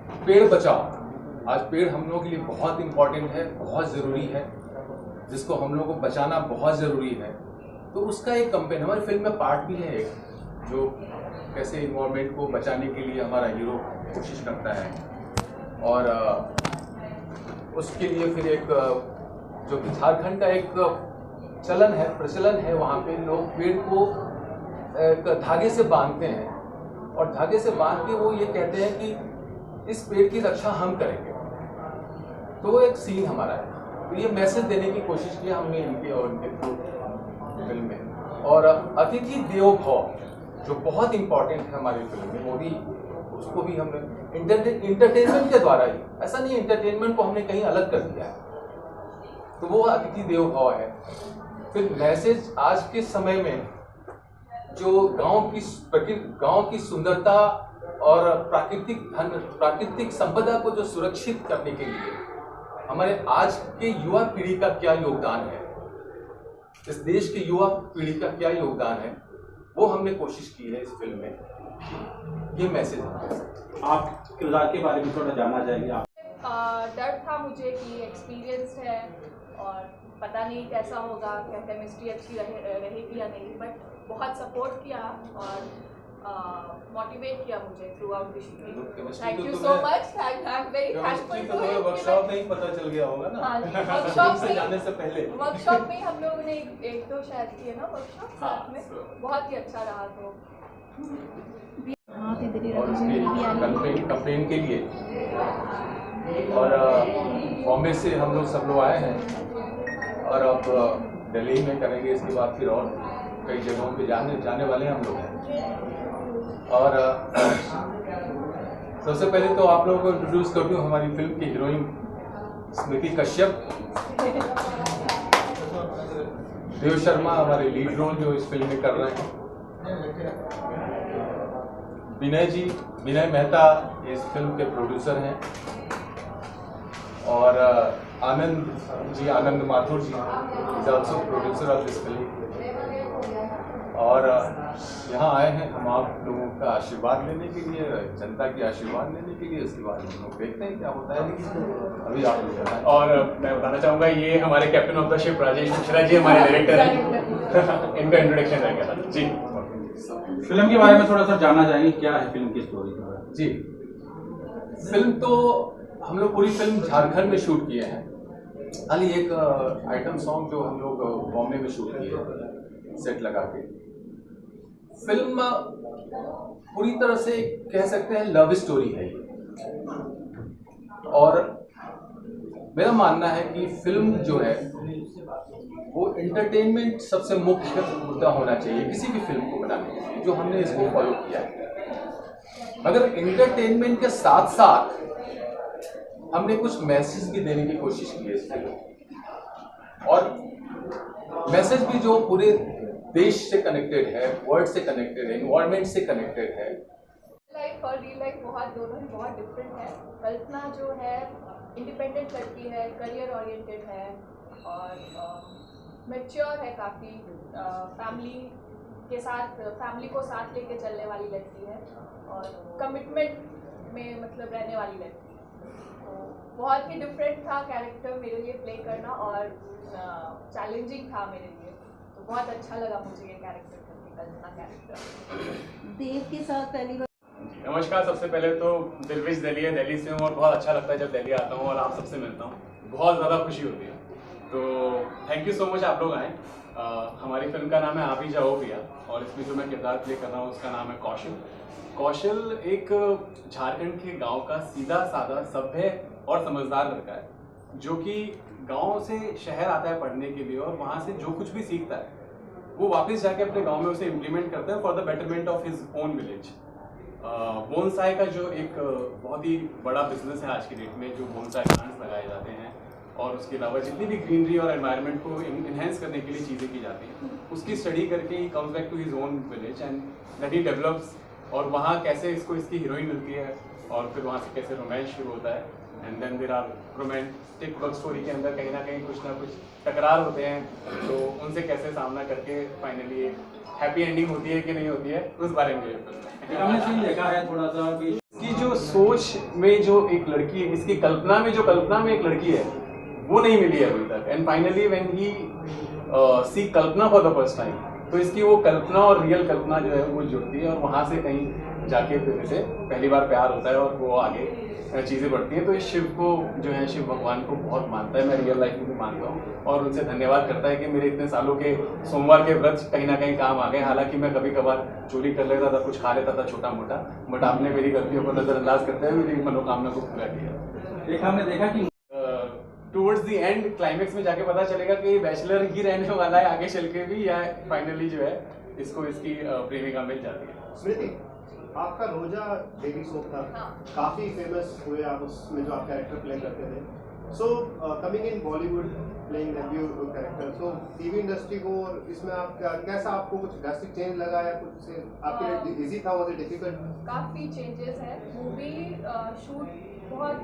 पेड़ बचाओ। आज पेड़ हम लोगों के लिए बहुत इम्पोर्टेंट है, बहुत ज़रूरी है, जिसको हम लोगों को बचाना बहुत ज़रूरी है। तो उसका एक कंपेन हमारी फिल्म में पार्ट भी है एक, जो कैसे इन्वायरमेंट को बचाने के लिए हमारा हीरो कोशिश करता है। और उसके लिए फिर एक जो कि झारखंड का एक प्रचलन है, वहाँ पे लोग पेड़ को एक धागे से बांधते हैं, और धागे से बांध के वो ये कहते हैं कि इस पेड़ की रक्षा हम करेंगे। तो वो एक सीन हमारा है। तो ये मैसेज देने की कोशिश की हमने इनके और इनके फिल्म में। और अतिथि देवो भव जो बहुत इंपॉर्टेंट है हमारी फिल्म में, वो भी उसको भी हमने इंटरटेनमेंट के द्वारा ही, ऐसा नहीं इंटरटेनमेंट को हमने कहीं अलग कर दिया है, तो वो अतिथि देवो भव है। फिर मैसेज आज के समय में जो गांव की सुंदरता और प्राकृतिक संपदा को जो सुरक्षित करने के लिए हमारे आज के युवा पीढ़ी का क्या योगदान है, इस देश के युवा पीढ़ी का क्या योगदान है, वो हमने कोशिश की है इस फिल्म में। ये मैसेज है। आप किरदार के बारे में थोड़ा जानना चाहेंगे आप? डर था मुझे कि एक्सपीरियंस है और पता नहीं कैसा होगा, क्या केमिस्ट्री अच्छी रहेगी या नहीं, बट बहुत सपोर्ट किया और मोटिवेट किया मुझे throughout the shooting. Thank you so much. I am very thankful to him. Workshop में ही पता चल गया होगा ना। हाँ, वर्कशॉप में हम लोगों ने एक दो शायद किए ना वर्कशॉप साथ में, बहुत ही अच्छा रहा। तो कंपेन के लिए और बॉम्बे से हम लोग सब लोग आए हैं, और अब दिल्ली में करेंगे, इसके बाद फिर और कई जगहों पे जाने वाले हम लोग हैं। और सबसे पहले तो आप लोगों को इंट्रोड्यूस कर दूं हमारी फिल्म की हीरोइन स्मृति कश्यप। देव शर्मा हमारे लीड रोल जो इस फिल्म में कर रहे हैं। विनय मेहता इस फिल्म के प्रोड्यूसर हैं, और Anand Mathur ji is also producer of this film. और यहाँ आए हैं हम आप लोगों का आशीर्वाद लेने के लिए, जनता की आशीर्वाद लेने के लिए। उसके बाद हम लोग देखते हैं क्या होता है, अभी आप लोग बताएं। और मैं बताना चाहूँगा, ये हमारे captain of the ship Rajesh Mishra ji हमारे डायरेक्टर हैं। इनका इंट्रोडक्शन रहेगा जी। फिल्म के बारे में थोड़ा सा जानना चाहेंगे, क्या है फिल्म की स्टोरी? जी, फिल्म तो हम लोग पूरी फिल्म झारखंड में शूट किए हैं। खाली एक आइटम सॉन्ग जो हम लोग बॉम्बे में शूट किए सेट लगा के। फिल्म पूरी तरह से कह सकते हैं लव स्टोरी है ये। और मेरा मानना है कि फिल्म जो है वो एंटरटेनमेंट सबसे मुख्य मुद्दा होना चाहिए किसी भी फिल्म को बनाने के लिए, जो हमने इसको फॉलो किया है। मगर एंटरटेनमेंट के साथ साथ हमने कुछ मैसेज भी देने की कोशिश की है इस फिल्म, और मैसेज भी जो पूरे देश से कनेक्टेड है, वर्ल्ड से कनेक्टेड है, एनवायरनमेंट से कनेक्टेड है। लाइफ और रियल लाइफ दोनों ही बहुत डिफरेंट है। कल्पना जो है इंडिपेंडेंट लड़की है, करियर ओरिएंटेड है और मैच्योर है काफ़ी, फैमिली को साथ लेके चलने वाली लड़की है और कमिटमेंट में मतलब रहने वाली लड़की है। तो बहुत ही डिफरेंट था कैरेक्टर मेरे लिए प्ले करना, और चैलेंजिंग था मेरे लिए। तो बहुत अच्छा लगा मुझे ये कैरेक्टर करके, कल्पना कैरेक्टर देव के साथ पहली बार। नमस्कार, सबसे पहले तो दिलविश दिल्ली से हूँ, और बहुत अच्छा लगता है जब दिल्ली आता हूँ और आप सबसे मिलता हूँ, बहुत ज़्यादा खुशी होती है। तो थैंक यू सो मच आप लोग आए। हमारी फिल्म का नाम है आप ही जाओ भैया, और इसमें जो मैं किरदार प्ले कर रहा हूँ उसका नाम है कौशल। एक झारखंड के गांव का सीधा साधा सभ्य और समझदार लड़का है, जो कि गांव से शहर आता है पढ़ने के लिए, और वहाँ से जो कुछ भी सीखता है वो वापस जाके अपने गांव में उसे इम्प्लीमेंट करता है for the betterment of his own village. Bonsai का जो एक बहुत ही बड़ा बिजनेस है आज की डेट में, जो बोनसाई प्लांट्स लगाए जाते हैं, और उसके अलावा जितनी भी ग्रीनरी और एनवायरनमेंट को इन्हेंस करने के लिए चीज़ें की जाती हैं, उसकी स्टडी करके ही comes back to his own village and that he develops. और वहाँ कैसे इसकी हीरोइन मिलती है, और फिर वहाँ से कैसे रोमांस शुरू होता है, and then there are romantic love story के अंदर कहीं ना कुछ टकरार होते हैं, तो उनसे कैसे सामना करके फाइनली एक हैप्पी एंडिंग होती है कि नहीं होती है, उस बारे में। हमने सीन देखा है थोड़ा सा कि की जो सोच में जो एक लड़की है, इसकी कल्पना में जो कल्पना में एक लड़की है, वो नहीं मिली है अभी तक। And finally when he see Kalpana for the first time, तो इसकी वो कल्पना और रियल कल्पना जो है वो जुड़ती है और वहाँ से कहीं जाके फिर इसे पहली बार प्यार होता है और वो आगे चीज़ें बढ़ती हैं। तो इस शिव को जो है, शिव भगवान को बहुत मानता है, मैं रियल लाइफ में भी मानता हूँ और उनसे धन्यवाद करता है कि मेरे इतने सालों के सोमवार के व्रत कहीं ना कहीं काम आ गए। हालांकि मैं कभी कभार चोरी कर लेता था, कुछ खा लेता था छोटा मोटा, बट आपने मेरी गलतियों को नज़रअंदाज करते हुए मेरी मनोकामना को पूरा किया। एक हमने देखा कि टुवर्ड्स द एंड क्लाइमेक्स में जाके पता चलेगा कि ये बैचलर ही रहने वाला है आगे चल के भी, या फाइनली जो है इसको इसकी प्रेमिका मिल जाती है। स्मृति, आपका रोजा डेली सोप था, हाँ। काफी फेमस हुए आप उसमें जो आप कैरेक्टर प्ले करते थे। So coming in Bollywood playing debut character, so TV industry को और इसमें आप कैसा, आपको कुछ ड्रास्टिक चेंज लगा या कुछ आपके लिए इजी था, वाज इट डिफिकल्ट? काफ़ी चेंजेस है। मूवी शूट बहुत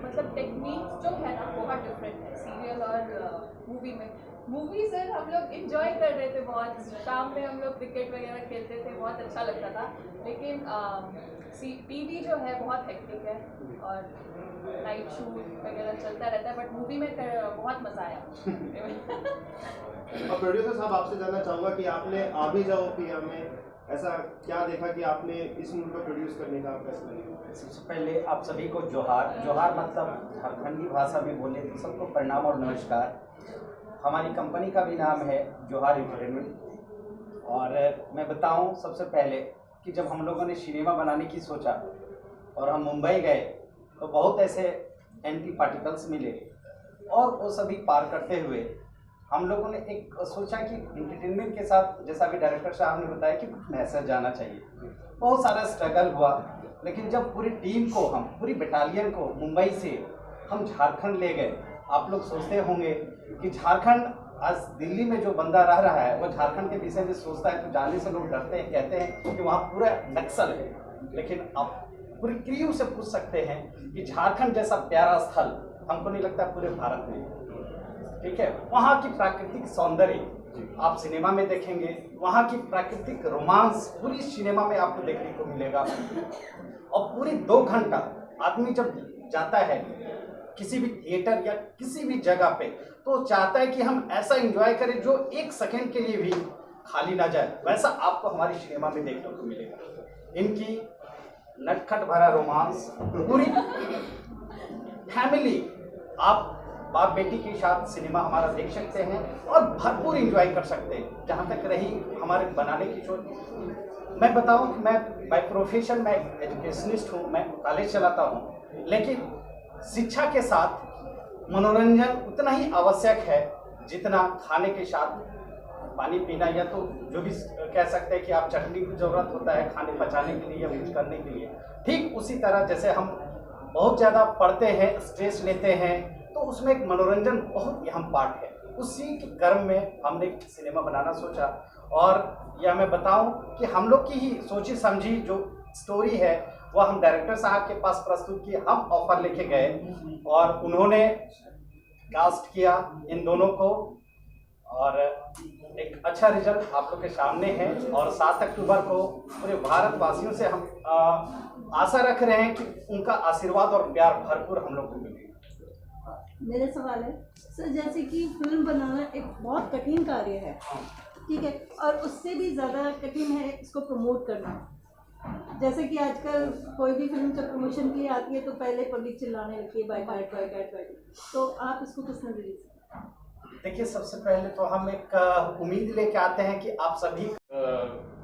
मतलब टेक्निक जो है ना बहुत डिफरेंट है सीरियल और मूवी में। मूवी सर हम लोग इंजॉय कर रहे थे बहुत, शाम में हम लोग क्रिकेट वगैरह खेलते थे, बहुत अच्छा लगता था। लेकिन टीवी जो है बहुत हेक्टिक है और नाइट शूट वगैरह चलता रहता है, बट मूवी में बहुत मज़ा आया। और प्रोड्यूसर साहब, आपसे जानना चाहूँगा कि आपने आ भी जाओ पिया में ऐसा क्या देखा कि आपने इस मूवी को प्रोड्यूस करने का फैसला लिया? सबसे पहले आप सभी को जोहार। जोहार मतलब झारखंडी भाषा में बोले तो सबको प्रणाम और नमस्कार। हमारी कंपनी का भी नाम है जोहार एंटरटेनमेंट। और मैं बताऊं सबसे पहले कि जब हम लोगों ने सिनेमा बनाने की सोचा और हम मुंबई गए तो बहुत ऐसे एंटी पार्टिकल्स मिले और वो सभी पार करते हुए हम लोगों ने एक सोचा कि एंटरटेनमेंट के साथ, जैसा भी डायरेक्टर साहब ने बताया, कि कुछ मैसेज जाना चाहिए। बहुत सारा स्ट्रगल हुआ, लेकिन जब पूरी टीम को, हम पूरी बटालियन को मुंबई से हम झारखंड ले गए। आप लोग सोचते होंगे कि झारखंड, आज दिल्ली में जो बंदा रह रहा है वो झारखंड के विषय में सोचता है तो जाने से लोग डरते हैं, कहते हैं कि वहाँ पूरा नक्सल है। लेकिन आप पूरी क्रू से पूछ सकते हैं कि झारखंड जैसा प्यारा स्थल हमको नहीं लगता पूरे भारत में, ठीक है। वहाँ की प्राकृतिक सौंदर्य आप सिनेमा में देखेंगे, वहाँ की प्राकृतिक रोमांस पूरी सिनेमा में आपको देखने को मिलेगा। और पूरी 2 घंटा आदमी जब जाता है किसी भी थिएटर या किसी भी जगह पे, तो चाहता है कि हम ऐसा एंजॉय करें जो 1 सेकंड के लिए भी खाली ना जाए। वैसा आपको हमारी सिनेमा में देखने को मिलेगा। इनकी नटखट भरा रोमांस, पूरी फैमिली, आप बाप बेटी के साथ सिनेमा हमारा देख सकते हैं और भरपूर एंजॉय कर सकते हैं। जहाँ तक रही हमारे बनाने की सोच, मैं बताऊं कि मैं बाय प्रोफेशन मैं एजुकेशनिस्ट हूँ, मैं कॉलेज चलाता हूँ, लेकिन शिक्षा के साथ मनोरंजन उतना ही आवश्यक है जितना खाने के साथ पानी पीना, या तो जो भी कह सकते हैं कि आप चटनी की ज़रूरत होता है खाने पचाने के लिए या कुछ करने के लिए। ठीक उसी तरह जैसे हम बहुत ज़्यादा पढ़ते हैं, स्ट्रेस लेते हैं, तो उसमें एक मनोरंजन बहुत अहम पार्ट है। उसी के क्रम में हमने सिनेमा बनाना सोचा। और यह मैं बताऊं कि हम लोग की ही सोची समझी जो स्टोरी है वह हम डायरेक्टर साहब के पास प्रस्तुत किए। हम ऑफर लेके गए और उन्होंने कास्ट किया इन दोनों को, और एक अच्छा रिजल्ट आप लोग के सामने है। और 7 अक्टूबर को पूरे भारतवासियों से हम आशा रख रहे हैं कि उनका आशीर्वाद और प्यार भरपूर हम लोग को मिलेगा। मेरा सवाल है सर, जैसे कि फिल्म बनाना एक बहुत कठिन कार्य है, ठीक है, और उससे भी ज़्यादा कठिन है इसको प्रमोट करना। जैसे कि आजकल कोई भी फिल्म जब प्रमोशन के लिए आती है तो पहले पब्लिक चिल्लाने लगती है बायकॉट बायकॉट बायकॉट, तो आप इसको किस नजरिए से? देखिए, सबसे पहले तो हम एक उम्मीद लेके आते हैं कि आप सभी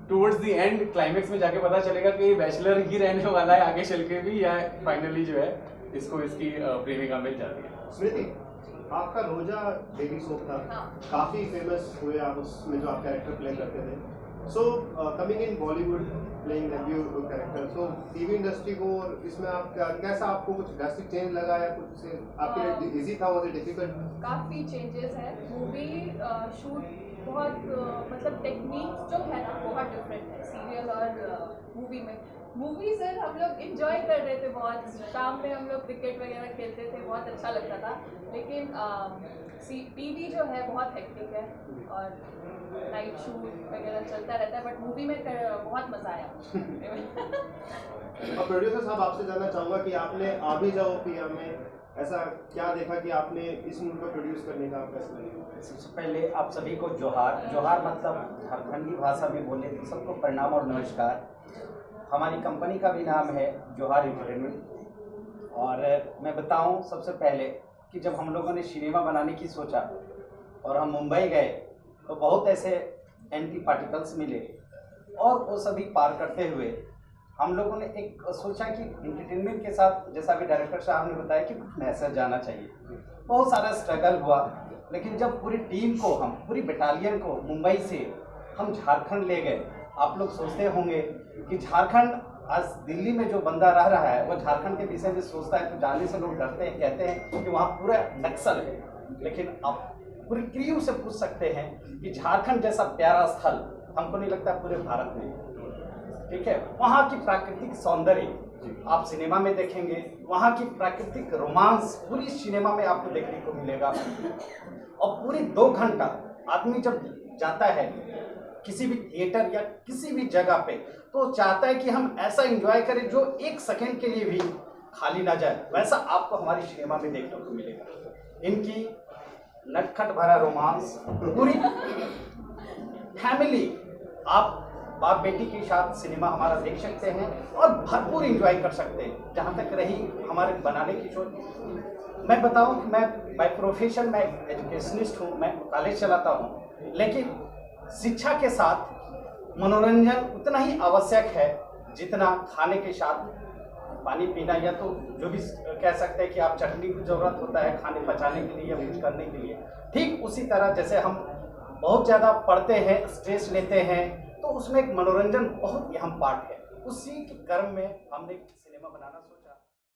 टुवर्ड्स द एंड क्लाइमेक्स में जाके पता चलेगा कि ये बैचलर ही रहने वाला है आगे चल के भी, या फाइनली जो है इसको इसकी प्रेमिका मिल जाती है। स्मृति, आपका रोजा डेली सोप था, हाँ। काफी फेमस हुए आप उसमें जो आप कैरेक्टर प्ले करते थे। So coming in Bollywood playing debut character, so TV industry को और इसमें आप कैसा, आपको कुछ ड्रास्टिक चेंज लगा या कुछ आपके लिए इजी था, वाज इट डिफिकल्ट? काफ़ी चेंजेस है। मूवी शूट बहुत मतलब टेक्निक जो है ना बहुत डिफरेंट है सीरियल और मूवी में। मूवी सर हम लोग इंजॉय कर रहे थे बहुत। शाम में हम लोग क्रिकेट वगैरह खेलते थे, बहुत अच्छा लगता था। लेकिन टीवी जो है बहुत हेक्टिक है और नाइट शूट वगैरह चलता रहता है, बट मूवी में बहुत मज़ा आया। और प्रोड्यूसर साहब आपसे जानना चाहूँगा कि आपने आ भी जाओ पिया में ऐसा क्या देखा कि आपने इस मूवी को प्रोड्यूस करने का फैसला लिया? सबसे पहले आप सभी को जोहार। जोहार मतलब झारखंडी भाषा में बोले तो सबको प्रणाम और नमस्कार। हमारी कंपनी का भी नाम है जोहार एंटरटेनमेंट। और मैं बताऊं सबसे पहले कि जब हम लोगों ने सिनेमा बनाने की सोचा और हम मुंबई गए तो बहुत ऐसे एंटी पार्टिकल्स मिले और वो सभी पार करते हुए हम लोगों ने एक सोचा कि एंटरटेनमेंट के साथ, जैसा भी डायरेक्टर साहब ने बताया, कि कुछ मैसेज जाना चाहिए। बहुत सारा स्ट्रगल हुआ, लेकिन जब पूरी टीम को, हम पूरी बटालियन को मुंबई से हम झारखंड ले गए। आप लोग सोचते होंगे कि झारखंड, आज दिल्ली में जो बंदा रह रहा है वो झारखंड के विषय में सोचता है तो जाने से लोग डरते हैं, कहते हैं कि वहाँ पूरा नक्सल है। लेकिन आप पूरी क्रू से पूछ सकते हैं कि झारखंड जैसा प्यारा स्थल हमको नहीं लगता पूरे भारत में, ठीक है। वहाँ की प्राकृतिक सौंदर्य आप सिनेमा में देखेंगे, वहाँ की प्राकृतिक रोमांस पूरी सिनेमा में आपको देखने को मिलेगा। और पूरी 2 घंटा आदमी जब जाता है किसी भी थिएटर या किसी भी जगह पे, तो चाहता है कि हम ऐसा एंजॉय करें जो 1 सेकंड के लिए भी खाली ना जाए। वैसा आपको हमारी सिनेमा में देखने को मिलेगा। इनकी नटखट भरा रोमांस, पूरी फैमिली, आप बाप बेटी के साथ सिनेमा हमारा देख सकते हैं और भरपूर एंजॉय कर सकते हैं। जहाँ तक रही हमारे बनाने की सोच, मैं बताऊं कि मैं बाय प्रोफेशन मैं एजुकेशनिस्ट हूँ, मैं कॉलेज चलाता हूँ, लेकिन शिक्षा के साथ मनोरंजन उतना ही आवश्यक है जितना खाने के साथ पानी पीना, या तो जो भी कह सकते हैं कि आप चटनी की ज़रूरत होता है खाने पचाने के लिए या कुछ करने के लिए, ठीक उसी तरह जैसे हम बहुत ज़्यादा पढ़ते हैं, स्ट्रेस लेते हैं, तो उसमें एक मनोरंजन बहुत अहम पार्ट है। उसी के क्रम में हमने सिनेमा बनाना सोचा।